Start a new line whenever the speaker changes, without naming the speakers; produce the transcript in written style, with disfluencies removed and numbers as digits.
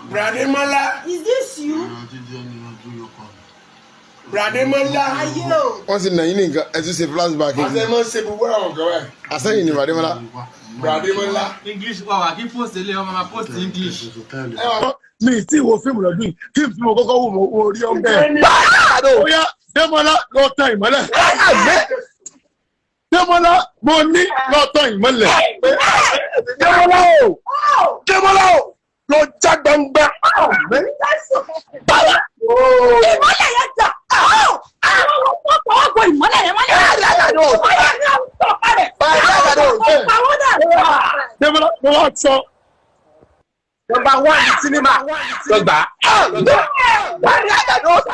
Brademola.
Is this you?
Brademola.
Once in the evening, as you say, flashback.
I say,
I say, in Brademola.
Brademola.
English, I keep posting Mama post English.
Me see what film are doing. Keep to go young man. Oh, yeah, Demola, no time, man. Demola, money, no time, man. Demola, no jack down back. Demola, no so. Number 1 cinema. Dogba. Don't